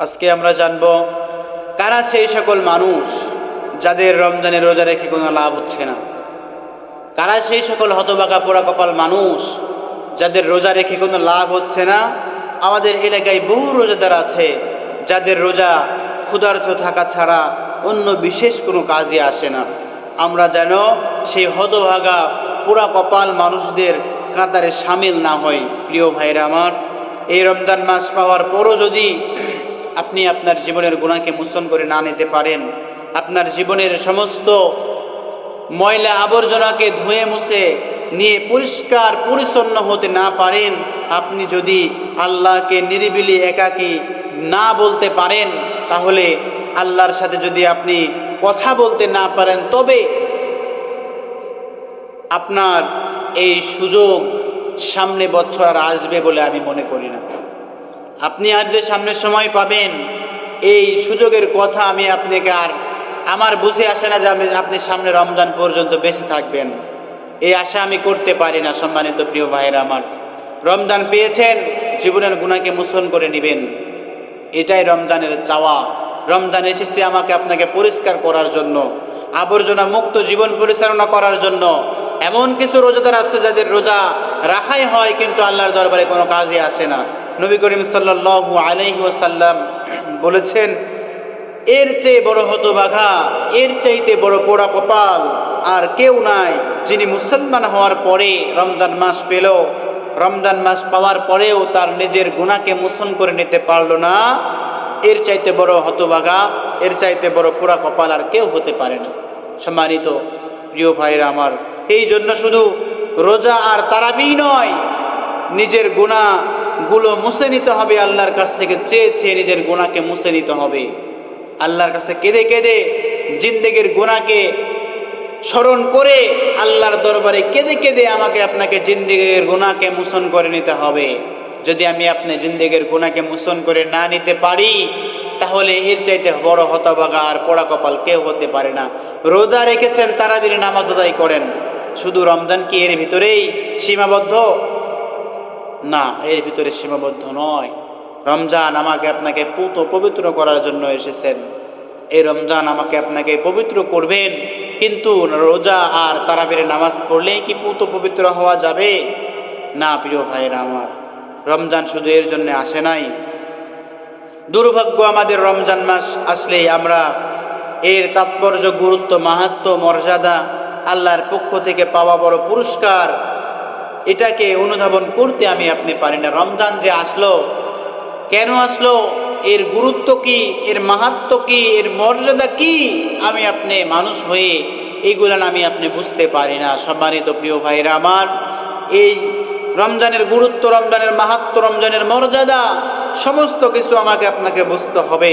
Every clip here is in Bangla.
আজকে আমরা জানব কারা সেই সকল মানুষ যাদের রমজানে রোজা রেখে কোনো লাভ হচ্ছে না। কারা সেই সকল হতভাগা পোড়া কপাল মানুষ যাদের রোজা রেখে কোনো লাভ হচ্ছে না। আমাদের এলাকায় বহু রোজাদার আছে যাদের রোজা ক্ষুধার্ত থাকা ছাড়া অন্য বিশেষ কোনো কাজে আসে না। আমরা যেন সেই হতভাগা পোড়া কপাল মানুষদের কাতারে সামিল না হই। প্রিয় ভাইরা আমার, এই রমজান মাস পাওয়ার পরও যদি আপনি আপনার জীবনের গুনাহকে মোচন করে না নিতে পারেন, আপনার জীবনের সমস্ত ময়লা আবর্জনাকে ধুয়ে মুছে নিয়ে পরিষ্কার পরিচ্ছন্ন হতে না পারেন, আপনি যদি আল্লাহকে নিরিবিলি একাকী না বলতে পারেন, তাহলে আল্লাহর সাথে যদি আপনি কথা বলতে না পারেন, তবে আপনার এই সুযোগ সামনে বছর আর আসবে বলে আমি মনে করি না। আপনি আজ যে সামনের সময় পাবেন, এই সুযোগের কথা আমি আপনাকে আমার বুঝে আসে না যে আপনি সামনে রমজান পর্যন্ত বেঁচে থাকবেন, এই আশা আমি করতে পারি না। সম্মানিত প্রিয় ভাইয়েরা আমার, রমজান পেয়েছেন, জীবনের গুনাহকে মোচন করে নেবেন, এটাই রমজানের চাওয়া। রমজান এসেছে আমাকে আপনাকে পরিষ্কার করার জন্য, আবর্জনা মুক্ত জীবন পরিচালনা করার জন্য। এমন কিছু রোজাদার আছে যাদের রোজা রাখাই হয় কিন্তু আল্লাহর দরবারে কোনো কাজে আসে না। নবী করিম সাল্লাল্লাহু আলাইহি ওয়াসাল্লাম বলেছেন, এর চেয়ে বড় হতভাগা, এর চাইতে বড় পোড়া কপাল আর কেউ নাই, যিনি মুসলমান হওয়ার পরে রমজান মাস পেল, রমজান মাস পাওয়ার পরেও তার নিজের গুনাহকে মোচন করে নিতে পারল না। এর চাইতে বড় হতভাগা, এর চাইতে বড় পোড়া কপাল আর কেউ হতে পারে না। সম্মানিত প্রিয় ভাইরা আমার, এই জন্য শুধু রোজা আর তারাবি নয়, নিজের গুনাহগুলো মুছে নিতে হবে। আল্লাহর কাছ থেকে চেয়ে চেয়ে নিজের গুনাহকে মুছে নিতে হবে। আল্লাহর কাছে কেঁদে কেঁদে জিন্দেগির গুনাহকে স্মরণ করে আল্লাহর দরবারে কেঁদে কেঁদে আমাকে আপনাকে জিন্দেগির গুনাহকে মোচন করে নিতে হবে। যদি আমি আপনি জিন্দেগির গুনাহকে মোচন করে না নিতে পারি, তাহলে এর চাইতে বড় হতভাগা আর পোড়া কপাল কেউ হতে পারে না। রোজা রেখেছেন, তারাবির নামাজ আদায় করেন, শুধু রমজান কি এর ভিতরেই সীমাবদ্ধ? না, এর ভিতরে সীমাবদ্ধ নয়। রমজান আমাকে আপনাকে পবিত্র করার জন্য এসেছেন। এই রমজান আমাকে আপনাকে পবিত্র করবেন, কিন্তু রোজা আর তারাবির নামাজ পড়লেই কি পবিত্র হওয়া যাবে? না প্রিয় ভাইরা আমার, রমজান শুধু এর জন্য আসে নাই। দুর্ভাগ্য আমাদের, রমজান মাস আসলেই আমরা এর তাৎপর্য, গুরুত্ব, মাহাত্ম্য, মর্যাদা, আল্লাহর পক্ষ থেকে পাওয়া বড় পুরস্কার, এটাকে অনুধাবন করতে আমি আপনি পারি না। রমজান যে আসলো, কেন আসলো, এর গুরুত্ব কি, এর মাহাত্ম্য কি, এর মর্যাদা কি, আমি আপনি মানুষ হয়ে এইগুলান আমি আপনি বুঝতে পারি না। সম্মানিত প্রিয় ভাইরা আমার, এই রমজানের গুরুত্ব, রমজানের মাহাত্ম্য, রমজানের মর্যাদা সমস্ত কিছু আমাকে আপনাকে বুঝতে হবে।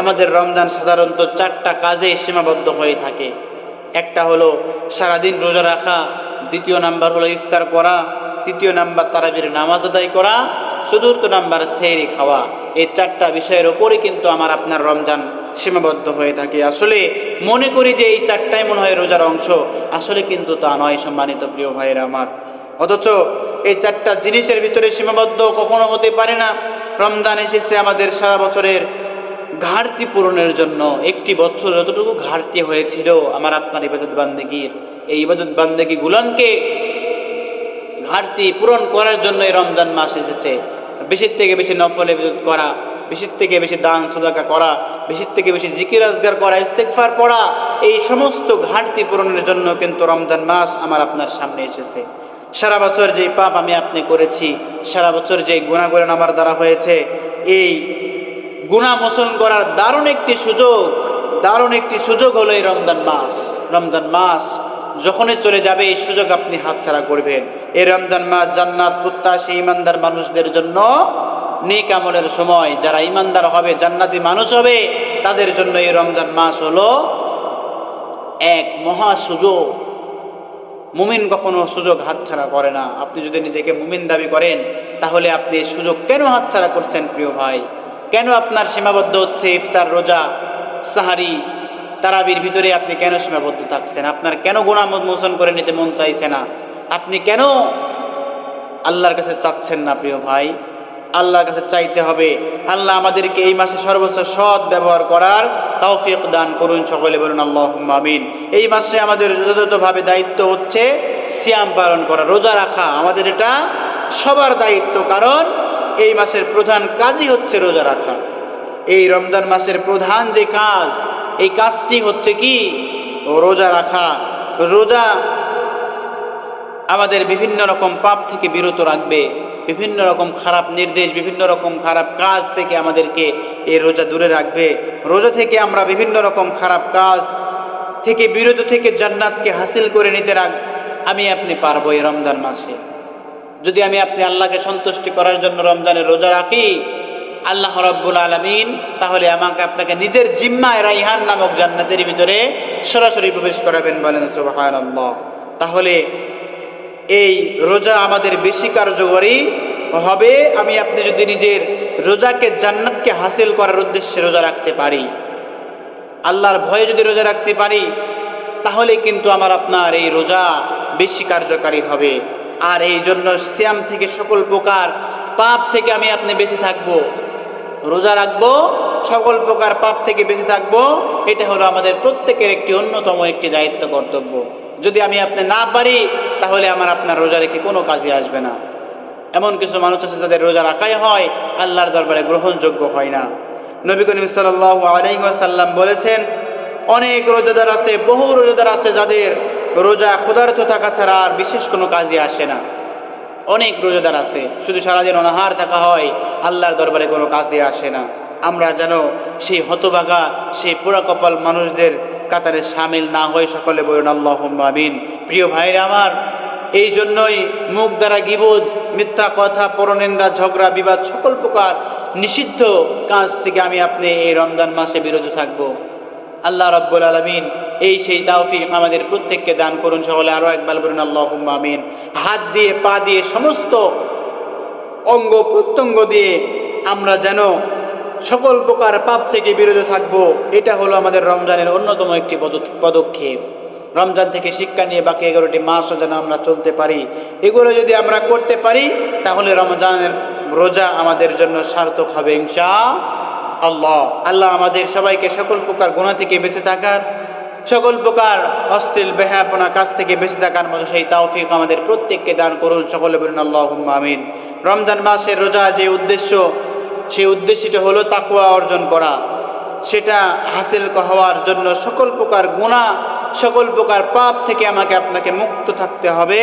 আমাদের রমজান সাধারণত 4টা কাজে সীমাবদ্ধ হয়ে থাকে। একটা হলো সারাদিন রোজা রাখা, দ্বিতীয় নাম্বার হলো ইফতার করা, তৃতীয় নাম্বার তারাবির নামাজ আদায় করা, চতুর্থ নাম্বার সেহরি খাওয়া। এই 4টা বিষয়ের ওপরে কিন্তু আমার আপনার রমজান সীমাবদ্ধ হয়ে থাকে। আসলে মনে করি যে এই 4টাই মনে হয় রোজার অংশ, আসলে কিন্তু তা নয়। সম্মানিত প্রিয় ভাইয়েরা আমার, অথচ এই 4টা জিনিসের ভিতরে সীমাবদ্ধ কখনো হতে পারে না। রমজান এসেছে আমাদের সারা বছরের ঘাটতি পূরণের জন্য। একটি বছর যতটুকু ঘাটতি হয়েছিল আমার আপনার ইবাদত বান্দেগীর, এই ইবাদত বান্দেগীগুলোকে ঘাটতি পূরণ করার জন্য এই রমজান মাস এসেছে। বেশির থেকে বেশি নফল ইবাদত করা, বেশির থেকে বেশি দান সাদাকা করা, বেশির থেকে বেশি জিকির আজগার করা, ইস্তেগফার পড়া, এই সমস্ত ঘাটতি পূরণের জন্য কিন্তু রমজান মাস আমার আপনার সামনে এসেছে। সারা বছর যেই পাপ আমি আপনি করেছি, সারা বছর যেই গুনাহগুলো আমার দ্বারা হয়েছে, এই গুনাহ মোচন করার দারুণ একটি সুযোগ হলো এই রমজান মাস। রমজান মাস যখনই চলে যাবে এই সুযোগ আপনি হাতছাড়া করবেন। এই রমজান মাস জান্নাত প্রত্যাশী ইমানদার মানুষদের জন্য নেক আমলের সময়। যারা ইমানদার হবে, জান্নাতি মানুষ হবে, তাদের জন্য এই রমজান মাস হলো এক মহা সুযোগ। মুমিন কখনো সুযোগ হাতছাড়া করে না। আপনি যদি নিজেকে মুমিন দাবি করেন, তাহলে আপনি এই সুযোগ কেন হাতছাড়া করছেন প্রিয় ভাই? কেন আপনার সীমাবদ্ধ হচ্ছে ইফতার, রোজা, সাহারি, তারাবির ভিতরে আপনি কেন সীমাবদ্ধ থাকছেন? আপনার কেন গুনাহ মোচন করে নিতে মন চাইছে না? আপনি কেন আল্লাহর কাছে চাচ্ছেন না প্রিয় ভাই? আল্লাহর কাছে চাইতে হবে। আল্লাহ আমাদেরকে এই মাসে সর্বোচ্চ সৎ ব্যবহার করার তৌফিক দান করুন। সকলে বলুন আল্লাহুম্মা আমিন। এই মাসে আমাদের যথাযথভাবে দায়িত্ব হচ্ছে সিয়াম পালন করা, রোজা রাখা। আমাদের এটা সবার দায়িত্ব, কারণ এই মাসের প্রধান কাজই হচ্ছে রোজা রাখা। এই রমজান মাসের প্রধান যে কাজ, এই কাজটি হচ্ছে কি? রোজা রাখা। রোজা আমাদের বিভিন্ন রকম পাপ থেকে বিরত রাখবে, বিভিন্ন রকম খারাপ নির্দেশ, বিভিন্ন রকম খারাপ কাজ থেকে আমাদেরকে এই রোজা দূরে রাখবে। রোজা থেকে আমরা বিভিন্ন রকম খারাপ কাজ থেকে বিরত থেকে জান্নাতকে হাসিল করে নিতে আমি আপনি পারবো। এই রমজান মাসে যদি আমি আপনি আল্লাহকে সন্তুষ্টি করার জন্য রমজানের রোজা রাখি, আল্লাহ রাব্বুল আলামিন তাহলে আমাকে আপনাকে নিজের জিম্মায় রাইহান নামক জান্নাতের ভিতরে সরাসরি প্রবেশ করাবেন। বলেন সুবহানাল্লাহ। তাহলে এই রোজা আমাদের বেশি কার্যকরী হবে আমি আপনি যদি নিজের রোজাকে জান্নাতকে হাসিল করার উদ্দেশ্যে রোজা রাখতে পারি, আল্লাহর ভয়ে যদি রোজা রাখতে পারি, তাহলে কিন্তু আমার আপনার এই রোজা বেশি কার্যকারী হবে। আর এই জন্য সিয়াম থেকে সকল প্রকার পাপ থেকে আমি আপনি বেঁচে থাকবো। রোজা রাখবো, সকল প্রকার পাপ থেকে বেঁচে থাকবো। এটা হলো আমাদের প্রত্যেকের একটি অন্যতম একটি দায়িত্ব, কর্তব্য। যদি আমি আপনি না পারি, তাহলে আমার আপনার রোজা রেখে কোনো কাজে আসবে না। এমন কিছু মানুষ আছে যাদের রোজা রাখাই হয়, আল্লাহর দরবারে গ্রহণযোগ্য হয় না। নবী করিম সাল্লাল্লাহু আলাইহি ওয়াসাল্লাম বলেছেন, অনেক রোজাদার আছে, বহু রোজাদার আছে যাদের রোজা ক্ষুধার্ত থাকা ছাড়া আর বিশেষ কোনো কাজে আসে না। অনেক রোজাদার আছে শুধু সারাদিন অনাহার থাকা হয়, আল্লাহর দরবারে কোনো কাজে আসে না। আমরা যেন সেই হতভাগা, সেই পোড়া কপাল মানুষদের কাতারে সামিল না হই। সকলে বলুন আল্লাহুম্মা আমিন। প্রিয় ভাইরা আমার, এই জন্যই মুখ দ্বারা গীবত, মিথ্যা কথা, পরনিন্দা, ঝগড়া, বিবাদ, সকল প্রকার নিষিদ্ধ কাজ থেকে আমি আপনি এই রমজান মাসে বিরত থাকবো। আল্লাহ রাব্বুল আলামিন এই সেই তৌফিক আমাদের প্রত্যেককে দান করুন। সকলে আরো একবার বলুন আল্লাহুম্মা আমিন। হাত দিয়ে, পা দিয়ে, সমস্ত অঙ্গ প্রত্যঙ্গ দিয়ে আমরা যেন সকল প্রকার পাপ থেকে বিরত থাকবো। এটা হলো আমাদের রমজানের অন্যতম একটি পদক্ষেপ। রমজান থেকে শিক্ষা নিয়ে বাকি 11টি মাসও যেন আমরা চলতে পারি। এগুলো যদি আমরা করতে পারি, তাহলে রমজানের রোজা আমাদের জন্য সার্থক হবে ইনশাআল্লাহ। আল্লাহ আমাদের সবাইকে সকল প্রকার গুনাহ থেকে বেঁচে থাকার, সকল প্রকার অশ্লীল বেহায়াপনা কাজ থেকে বেঁচে থাকার মতো সেই তৌফিক আমাদের প্রত্যেককে দান করুন। সকলে বলুন আল্লাহুম্মা আমিন। রমজান মাসের রোজা যে উদ্দেশ্য, সেই উদ্দেশ্যটা হলো তাকওয়া অর্জন করা। সেটা হাসিল হওয়ার জন্য সকল প্রকার গুনাহ, সকল প্রকার পাপ থেকে আমাকে আপনাকে মুক্ত থাকতে হবে।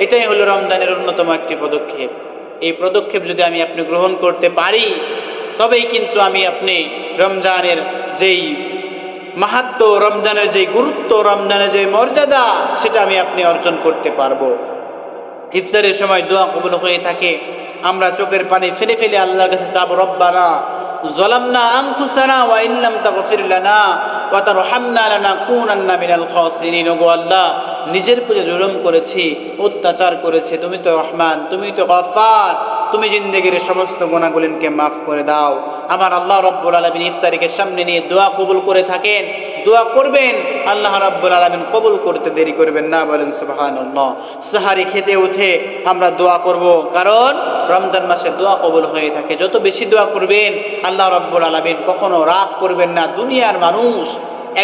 এটাই হলো রমজানের অন্যতম একটি পদক্ষেপ। এই পদক্ষেপ যদি আমি আপনি গ্রহণ করতে পারি, তবেই কিন্তু আমি আপনি রমজানের যেই মাহাত্ম্য, রমজানের যেই গুরুত্ব, রমজানের যে মর্যাদা, সেটা আমি আপনি অর্জন করতে পারবো। ইফতারের সময় দোয়া কবুল হয়ে থাকে। আমরা চোখের পানি ফেলে ফেলে আল্লাহর কাছে চাবো, রব্বানা যালামনা আনফুসানা ওয়া ইল্লাম তাগফির লানা ওয়া তারহামনা লানাকুনান্না মিনাল খাসিরিন। ওগো আল্লাহ, নিজের প্রতি জুলুম করেছি, অত্যাচার করেছি, তুমি তো রহমান, তুমি তো গফফার, তুমি জিন্দেগির সমস্ত গুনাহগুলিকে মাফ করে দাও। আমার আল্লাহ রাব্বুল আলামিন ইফতারিকে সামনে নিয়ে দোয়া কবুল করে থাকেন, দোয়া করবেন, আল্লাহ রাব্বুল আলামিন কবুল করতে দেরি করবেন না। বলেন সুবহানাল্লাহ। সাহারি খেতে উঠে আমরা দোয়া করব, কারণ রমজান মাসে দোয়া কবুল হয়ে থাকে। যত বেশি দোয়া করবেন, আল্লাহ রাব্বুল আলামিন কখনো রাগ করবেন না। দুনিয়ার মানুষ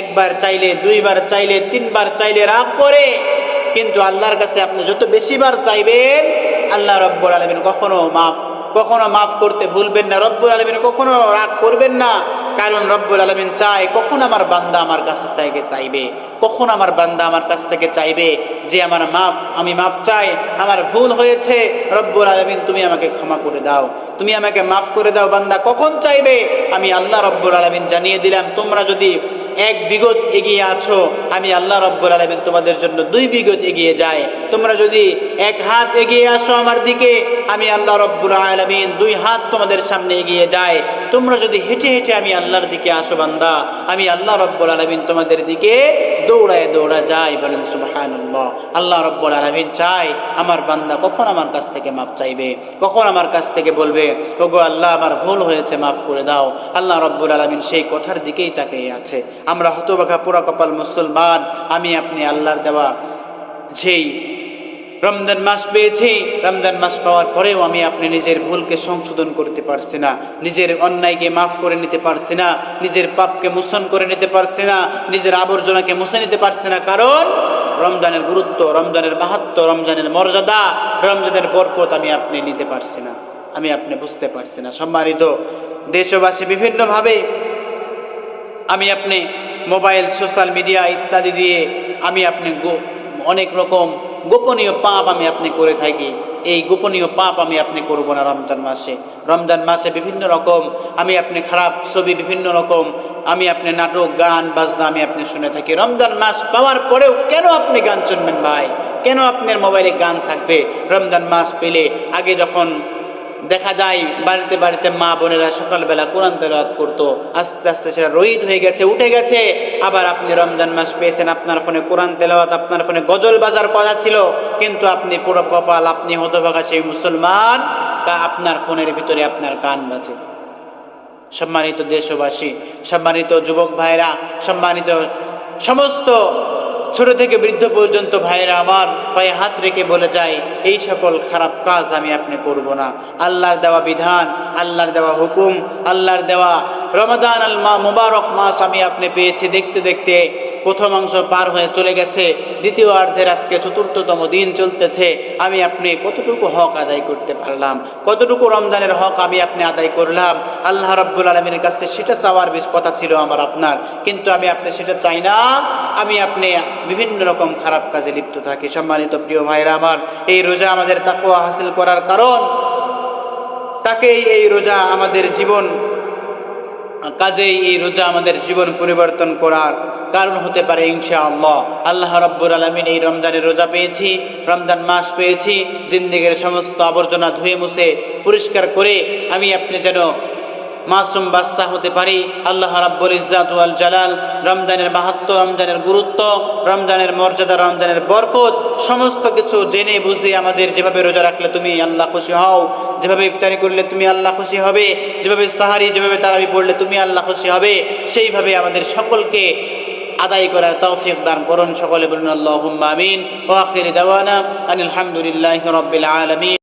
একবার চাইলে, দুইবার চাইলে, তিনবার চাইলে রাগ করে, কিন্তু আল্লাহর কাছে আপনি যত বেশিবার চাইবেন, আল্লাহ রাব্বুল আলামিন কখনো মাফ করতে ভুলবেন না। রব্বুল আলামিন কখনো রাগ করবেন না, কারণ রব্বুল আলামিন চায় কখন আমার বান্দা আমার কাছ থেকে চাইবে, কখন আমার বান্দা আমার কাছ থেকে চাইবে যে আমি মাফ চাই, আমার ভুল হয়েছে, রব্বুল আলামিন তুমি আমাকে ক্ষমা করে দাও, তুমি আমাকে মাফ করে দাও। বান্দা কখন চাইবে? আমি আল্লাহ রব্বুল আলামিন জানিয়ে দিলাম, তোমরা যদি 1 বিঘত এগিয়ে আছো, আমি আল্লাহ রব্বুল আলামিন তোমাদের জন্য 2 বিঘত এগিয়ে যায়। তোমরা যদি 1 হাত এগিয়ে আসো আমার দিকে, আমি আল্লাহ রব্বুল আলামিন 2 হাত তোমাদের সামনে এগিয়ে যায়। তোমরা যদি হেঁটে হেঁটে আমি আল্লাহর দিকে আসো বান্দা, আমি আল্লাহ রব্বুল আলামিন তোমাদের দিকে দৌড়ায় যাই। বলেন সুবহানাল্লাহ। আল্লাহ রব্বুল আলামিন চাই আমার বান্দা কখন আমার কাছ থেকে মাফ চাইবে, কখন আমার কাছ থেকে বলবে, ওগো আল্লাহ আমার ভুল হয়েছে, মাফ করে দাও। আল্লাহ রব্বুল আলামিন সেই কথার দিকেই তাকিয়ে আছে। আমরা হতভাগা পোড়া কপাল মুসলমান, আমি আপনি আল্লাহর দেওয়া যেই রমজান মাস পেয়েছি, রমজান মাস পাওয়ার পরেও আমি আপনি নিজের ভুলকে সংশোধন করতে পারছি না, নিজের অন্যায়কে মাফ করে নিতে পারছি না, নিজের পাপকে মোচন করে নিতে পারছি না, নিজের আবর্জনাকে মুছে নিতে পারছি না। কারণ রমজানের গুরুত্ব, রমজানের মাহাত্ম্য, রমজানের মর্যাদা, রমজানের বরকত আমি আপনি নিতে পারছি না, আমি আপনি বুঝতে পারছি না। সম্মানিত দেশবাসী, বিভিন্নভাবে আমি আপনি মোবাইল, সোশ্যাল মিডিয়া ইত্যাদি দিয়ে আমি আপনি অনেক রকম গোপনীয় পাপ আমি আপনি করে থাকি। এই গোপনীয় পাপ আমি আপনি করব না রমজান মাসে। রমজান মাসে বিভিন্ন রকম আমি আপনি খারাপ ছবি, বিভিন্ন রকম আমি আপনি নাটক, গান বাজনা আমি আপনি শুনে থাকি। রমজান মাস পাওয়ার পরেও কেন আপনি গান শুনবেন ভাই? কেন আপনার মোবাইলে গান থাকবে? রমজান মাস পেলে আগে যখন দেখা যায় বাড়িতে বাড়িতে মা বোনেরা সকালবেলা কোরআন তেলাওয়াত করতো, আস্তে আস্তে সেটা রহিত হয়ে গেছে, উঠে গেছে। আবার আপনি রমজান মাস পেয়েছেন, আপনার ফোনে কোরআন তেলাওয়াত, আপনার ফোনে গজল বাজার কথা ছিল, কিন্তু আপনি পুরো কপাল, আপনি হতভাগা সেই মুসলমান, তা আপনার ফোনের ভিতরে আপনার গান বাজে। সম্মানিত দেশবাসী, সম্মানিত যুবক ভাইরা, সম্মানিত সমস্ত ছোট থেকে বৃদ্ধ পর্যন্ত ভাইরা আমার, পায়ে হাত রেখে বলে যায়, এই সকল খারাপ কাজ আমি আপনি করব না। আল্লাহর দেওয়া বিধান, আল্লাহর দেওয়া হুকুম, আল্লাহর দেওয়া রমাদান আল মুবারক মাস আমি আপনি পেয়েছি। দেখতে দেখতে প্রথমাংশ পার হয়ে চলে গেছে, দ্বিতীয় অর্ধের আজকে চতুর্থতম দিন চলতেছে। আমি আপনি কতটুকু হক আদায় করতে পারলাম, কতটুকু রমজানের হক আমি আপনি আদায় করলাম? আল্লাহ রাব্বুল আলামিনের কাছে সেটা চাওয়ার বেশ কথা ছিল আমার আপনার, কিন্তু আমি আপনি সেটা চাই না। আমি আপনি বিভিন্ন রকম খারাপ কাজে লিপ্ত থাকি। সম্মানিত প্রিয় ভাইরা আমার, এই রোজা আমাদের তাকওয়া হাসিল করার কারণ, তাকেই এই রোজা আমাদের জীবন, কাজেই এই রোজা আমাদের জীবন পরিবর্তন করার কারণ হতে পারে ইনশাআল্লাহ। আল্লাহ রাব্বুল আলামিন এই রমজানের রোজা পেয়েছি, রমজান মাস পেয়েছি, জিন্দেগির সমস্ত আবর্জনা ধুয়ে মুছে পরিষ্কার করে আমি আপনি যেন মাসুম বাচ্চা হতে পারি। আল্লাহ রাব্বুল ইজ্জাত ওয়াল জালাল রমজানের মাহাত্ম্য, রমজানের গুরুত্ব, রমজানের মর্যাদা, রমজানের বরকত সমস্ত কিছু জেনে বুঝে আমাদের, যেভাবে রোজা রাখলে তুমি আল্লাহ খুশি হও, যেভাবে ইফতারি করলে তুমি আল্লাহ খুশি হবে, যেভাবে সাহারি, যেভাবে তারাবি পড়লে তুমি আল্লাহ খুশি হবে, সেইভাবে আমাদের সকলকে আদায় করার তৌফিক দান করুন। সকলে বলুন আল্লাহুম্মা আমিন। ওয়া আখির দাওয়ানা আনিল হামদুলিল্লাহি রাব্বিল আলামিন।